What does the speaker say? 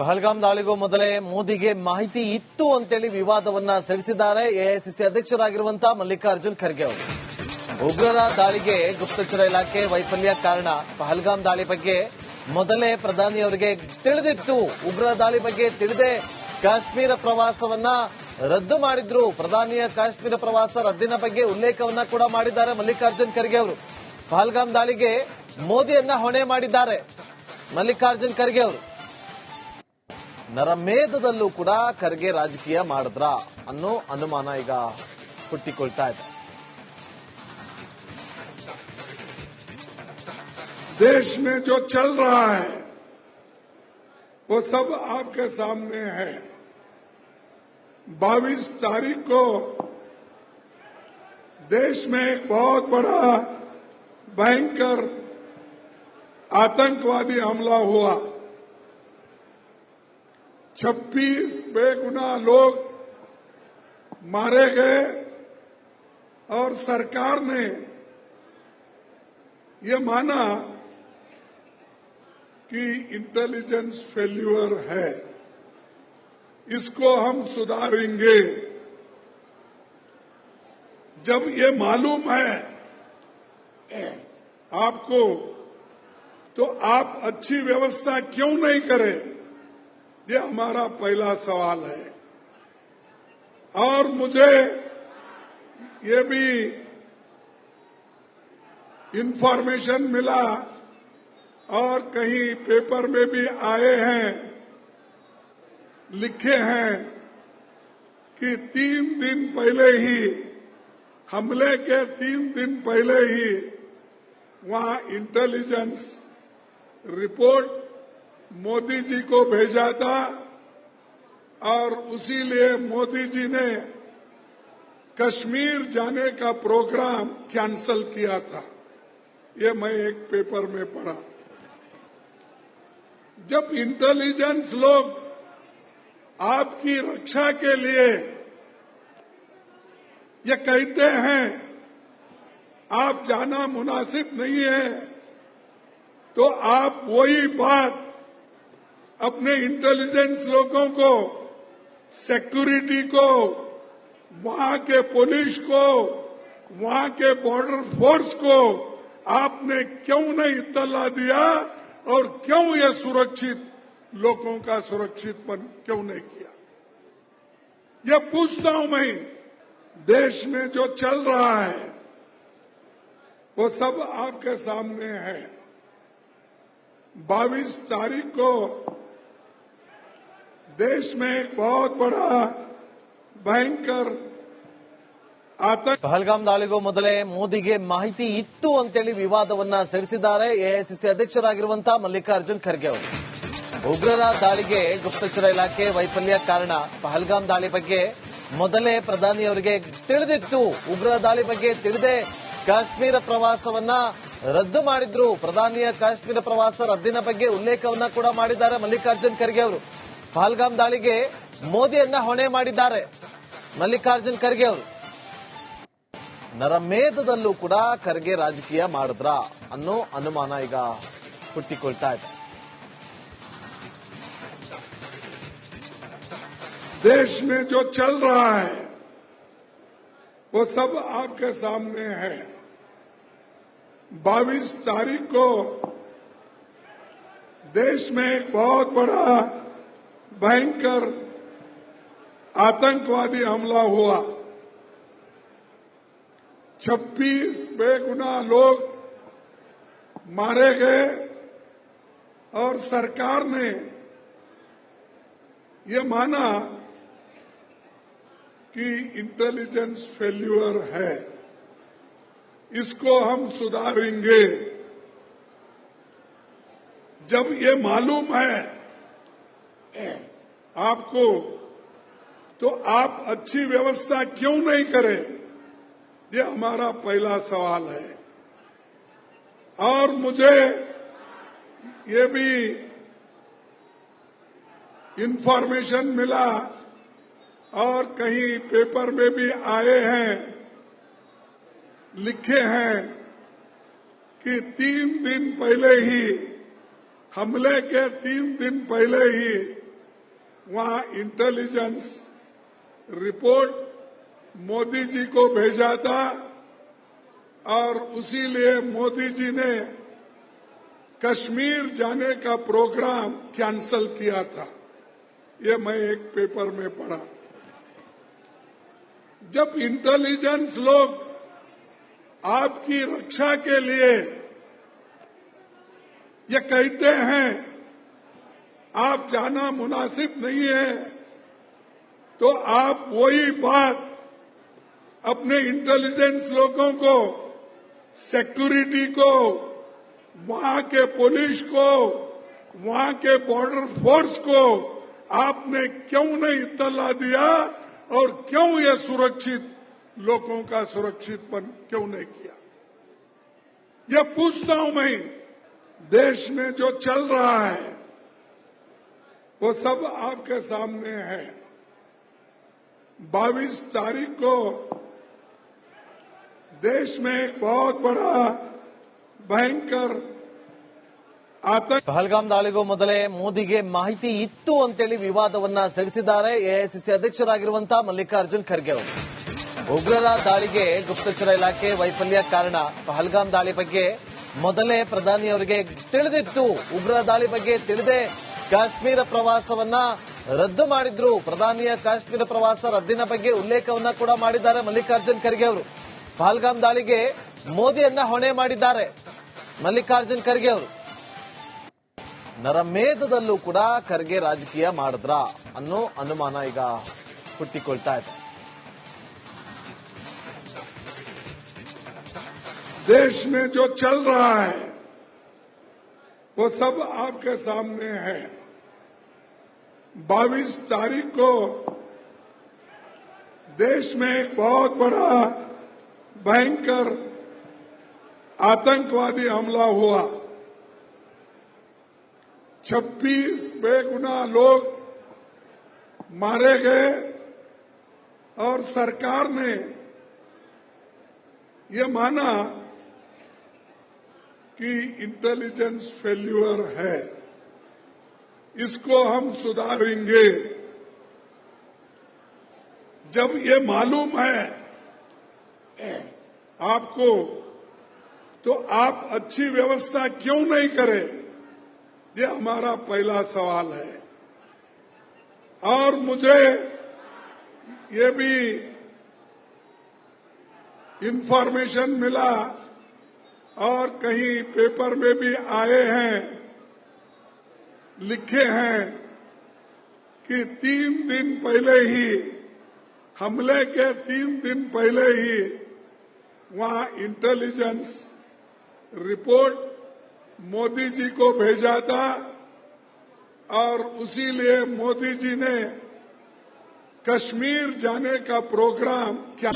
ಪಹಲ್ಗಾಮ್ ದಾಳಿಗೂ ಮೊದಲೇ ಮೋದಿಗೆ ಮಾಹಿತಿ ಇತ್ತು ಅಂತೇಳಿ ವಿವಾದವನ್ನ ಸೆಳೆಸಿದ್ದಾರೆ ಎಐಸಿಸಿ ಅಧ್ಯಕ್ಷರಾಗಿರುವಂತಹ ಮಲ್ಲಿಕಾರ್ಜುನ್ ಖರ್ಗೆ ಅವರು. ಉಗ್ರರ ದಾಳಿಗೆ ಗುಪ್ತಚರ ಇಲಾಖೆ ವೈಫಲ್ಯ ಕಾರಣ. ಪಹಲ್ಗಾಮ್ ದಾಳಿ ಬಗ್ಗೆ ಮೊದಲೇ ಪ್ರಧಾನಿಯವರಿಗೆ ತಿಳಿದಿತ್ತು. ಉಗ್ರರ ದಾಳಿ ಬಗ್ಗೆ ತಿಳಿದೇ ಕಾಶ್ಮೀರ ಪ್ರವಾಸವನ್ನ ರದ್ದು ಮಾಡಿದ್ರು. ಪ್ರಧಾನಿಯ ಕಾಶ್ಮೀರ ಪ್ರವಾಸ ರದ್ದಿನ ಬಗ್ಗೆ ಉಲ್ಲೇಖವನ್ನ ಕೂಡ ಮಾಡಿದ್ದಾರೆ ಮಲ್ಲಿಕಾರ್ಜುನ್ ಖರ್ಗೆ ಅವರು. ಪಹಲ್ಗಾಮ್ ದಾಳಿಗೆ ಮೋದಿಯನ್ನ ಹೊಣೆ ಮಾಡಿದ್ದಾರೆ ಮಲ್ಲಿಕಾರ್ಜುನ್ ಖರ್ಗೆ ಅವರು. ನರಮೇಧದಲ್ಲೂ ಕೂಡ ಖರ್ಗೆ ರಾಜಕೀಯ ಮಾಡಿದ್ರ ಅನ್ನೋ ಅನುಮಾನ ಈಗ ಹುಟ್ಟಿಕೊಳ್ತಾ ಇದೆ. देश में जो चल रहा है वो सब आपके सामने है। 22 तारीख को देश में एक बहुत बड़ा भयंकर आतंकवादी हमला हुआ। 26 बेगुनाह लोग मारे गए और सरकार ने ये माना कि इंटेलिजेंस फेल्यूर है, इसको हम सुधारेंगे। जब ये मालूम है आपको तो आप अच्छी व्यवस्था क्यों नहीं करें, ये हमारा पहला सवाल है। और मुझे ये भी इंफॉर्मेशन मिला और कहीं पेपर में भी आए हैं, लिखे हैं कि 3 दिन पहले ही, हमले के 3 दिन पहले ही वहां इंटेलिजेंस रिपोर्ट मोदी जी को भेजा था और उसीलिए मोदी जी ने कश्मीर जाने का प्रोग्राम कैंसल किया था। ये मैं एक पेपर में पढ़ा। जब इंटेलिजेंस लोग आपकी रक्षा के लिए ये कहते हैं आप जाना मुनासिब नहीं है, तो आप वही बात अपने इंटेलिजेंस लोगों को, सिक्योरिटी को, वहां के पुलिस को, वहां के बॉर्डर फोर्स को आपने क्यों नहीं इत्तला दिया और क्यों ये सुरक्षित लोगों का सुरक्षितपन क्यों नहीं किया? ये पूछता हूं मैं। देश में जो चल रहा है वो सब आपके सामने है। 22 तारीख को देश में एक बहुत बड़ा भयंकर ಪಹಲ್ಗಾಮ್ ದಾಳಿಗೂ ಮೊದಲೇ ಮೋದಿಗೆ ಮಾಹಿತಿ ಇತ್ತು ಅಂತೇಳಿ ವಿವಾದವನ್ನ ಸೆಳೆಸಿದ್ದಾರೆ ಎಐಸಿಸಿ ಅಧ್ಯಕ್ಷರಾಗಿರುವಂತಹ ಮಲ್ಲಿಕಾರ್ಜುನ್ ಖರ್ಗೆ ಅವರು. ಉಗ್ರರ ದಾಳಿಗೆ ಗುಪ್ತಚರ ಇಲಾಖೆ ವೈಫಲ್ಯ ಕಾರಣ. ಪಹಲ್ಗಾಮ್ ದಾಳಿ ಬಗ್ಗೆ ಮೊದಲೇ ಪ್ರಧಾನಿಯವರಿಗೆ ತಿಳಿದಿತ್ತು. ಉಗ್ರರ ದಾಳಿ ಬಗ್ಗೆ ತಿಳಿದೇ ಕಾಶ್ಮೀರ ಪ್ರವಾಸವನ್ನ ರದ್ದು ಮಾಡಿದ್ರು. ಪ್ರಧಾನಿಯ ಕಾಶ್ಮೀರ ಪ್ರವಾಸ ರದ್ದಿನ ಬಗ್ಗೆ ಉಲ್ಲೇಖವನ್ನ ಕೂಡ ಮಾಡಿದ್ದಾರೆ ಮಲ್ಲಿಕಾರ್ಜುನ್ ಖರ್ಗೆ ಅವರು. ಪಹಲ್ಗಾಮ್ ದಾಳಿಗೆ ಮೋದಿಯನ್ನ ಹೊಣೆ ಮಾಡಿದ್ದಾರೆ ಮಲ್ಲಿಕಾರ್ಜುನ್ ಖರ್ಗೆ ಅವರು. ನರಮೇಧದಲ್ಲೂ ಕೂಡ ಖರ್ಗೆ ರಾಜಕೀಯ ಮಾಡಿದ್ರ ಅನ್ನೋ ಅನುಮಾನ ಈಗ ಹುಟ್ಟಿಕೊಳ್ತಾ ಇದೆ. देश में जो चल रहा है वो सब आपके सामने है। 22 तारीख को देश में एक बहुत बड़ा भयंकर आतंकवादी हमला हुआ। 26 बेगुनाह लोग मारे गए और सरकार ने ये माना कि इंटेलिजेंस फेल्यूर है, इसको हम सुधारेंगे। जब ये मालूम है आपको तो आप अच्छी व्यवस्था क्यों नहीं करें, ये हमारा पहला सवाल है। और मुझे ये भी इंफॉर्मेशन मिला और कहीं पेपर में भी आए हैं, लिखे हैं कि 3 दिन पहले ही, हमले के 3 दिन पहले ही वहां इंटेलिजेंस रिपोर्ट मोदी जी को भेजा था और उसी लिए मोदी जी ने कश्मीर जाने का प्रोग्राम कैंसल किया था। ये मैं एक पेपर में पढ़ा। जब इंटेलिजेंस लोग आपकी रक्षा के लिए ये कहते हैं आप जाना मुनासिब नहीं है, तो आप वही बात अपने इंटेलिजेंस लोगों को, सिक्योरिटी को, वहां के पुलिस को, वहां के बॉर्डर फोर्स को आपने क्यों नहीं इत्तला दिया और क्यों ये सुरक्षित लोगों का सुरक्षितपन क्यों नहीं किया? ये पूछता हूं मैं। देश में जो चल रहा है वो सब आपके सामने है। 22 तारीख को देश में एक बहुत बड़ा ಭಯಂಕರ ಆತಂಕ ಪಹಲ್ಗಾಮ್ ದಾಳಿಗೂ ಮೊದಲೇ ಮೋದಿಗೆ ಮಾಹಿತಿ ಇತ್ತು ಅಂತೇಳಿ ವಿವಾದವನ್ನ ಸೆಳೆಸಿದ್ದಾರೆ ಎಐಸಿಸಿ ಅಧ್ಯಕ್ಷರಾಗಿರುವಂತಹ ಮಲ್ಲಿಕಾರ್ಜುನ್ ಖರ್ಗೆ ಅವರು. ಉಗ್ರರ ದಾಳಿಗೆ ಗುಪ್ತಚರ ಇಲಾಖೆ ವೈಫಲ್ಯ ಕಾರಣ. ಪಹಲ್ಗಾಮ್ ದಾಳಿ ಬಗ್ಗೆ ಮೊದಲೇ ಪ್ರಧಾನಿಯವರಿಗೆ ತಿಳಿದಿತ್ತು. ಉಗ್ರರ ದಾಳಿ ಬಗ್ಗೆ ತಿಳಿದೇ ಕಾಶ್ಮೀರ ಪ್ರವಾಸವನ್ನ ರದ್ದು ಮಾಡಿದ್ರು. ಪ್ರಧಾನಿಯ ಕಾಶ್ಮೀರ ಪ್ರವಾಸ ರದ್ದಿನ ಬಗ್ಗೆ ಉಲ್ಲೇಖವನ್ನ ಕೂಡ ಮಾಡಿದ್ದಾರೆ ಮಲ್ಲಿಕಾರ್ಜುನ್ ಖರ್ಗೆ ಅವರು. ಪಹಲ್ಗಾಮ್ ದಾಳಿಗೆ ಮೋದಿಯನ್ನ ಹೊಣೆ ಮಾಡಿದ್ದಾರೆ ಮಲ್ಲಿಕಾರ್ಜುನ್ ಖರ್ಗೆ ಅವರು. ನರಮೇಧದಲ್ಲೂ ಕೂಡ ಖರ್ಗೆ ರಾಜಕೀಯ ಮಾಡಿದ್ರ ಅನ್ನೋ ಅನುಮಾನ ಈಗ ಹುಟ್ಟಿಕೊಳ್ತಾ ಇದೆ. देश में जो चल रहा है वो सब आपके सामने है। 22 तारीख को देश में एक बहुत बड़ा भयंकर आतंकवादी हमला हुआ। 26 बेगुनाह लोग मारे गए और सरकार ने ये माना कि इंटेलिजेंस फेल्यूर है, इसको हम सुधारेंगे। जब ये मालूम है आपको, तो आप अच्छी व्यवस्था क्यों नहीं करें? ये हमारा पहला सवाल है। और मुझे ये भी इंफॉर्मेशन मिला और कहीं पेपर में भी आए हैं, लिखे हैं कि 3 दिन पहले ही, हमले के 3 दिन पहले ही वहां इंटेलिजेंस रिपोर्ट मोदी जी को भेजा था और उसी लिए मोदी जी ने कश्मीर जाने का प्रोग्राम क्या